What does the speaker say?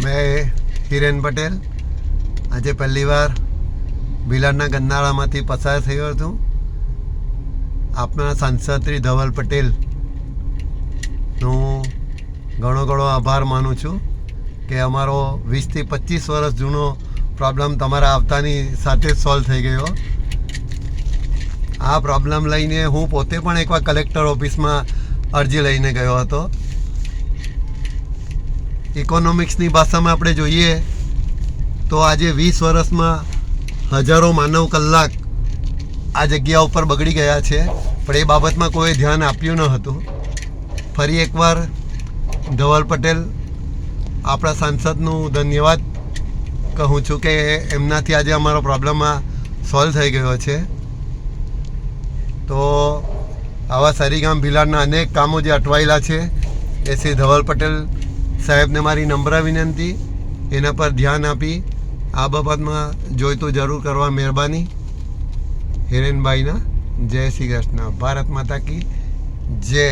मैं हिरेन पटेल આજે પહેલીવાર ભીલાડના ગંદાળામાંથી પસાર થયો હતો। આપના સાંસદ શ્રી ધવલ પટેલનું ઘણો આભાર માનું છું કે અમારો 20 થી 25 વર્ષ જૂનો પ્રોબ્લેમ તમારા આવતાની સાથે સોલ્વ થઈ ગયો। આ પ્રોબ્લેમ લઈને હું પોતે પણ એકવાર કલેક્ટર ઓફિસમાં અરજી લઈને ગયો હતો। ઇકોનોમિક્સની ભાષામાં આપણે જોઈએ તો આજે 20 વર્ષમાં હજારો માનવ કલાક આ જગ્યા ઉપર બગડી ગયા છે, પણ એ બાબતમાં કોઈ ધ્યાન આપ્યું ન હતું। ફરી એકવાર ધવલ પટેલ આપણા સાંસદનું ધન્યવાદ કહું છું કે એમનાથી આજે અમારો પ્રોબ્લેમ સોલ્વ થઈ ગયો છે। તો આવા સરીગામ ભીલાડના અનેક કામો જે અટવાયેલા છે એ શ્રી ધવલ પટેલ સાહેબને મારી નમ્ર વિનંતી, એના પર ધ્યાન આપી આ બાબતમાં જોઈતું જરૂર કરવા મહેરબાની। હિરેનભાઈના જય શ્રી કૃષ્ણ, ભારત માતા કી જય।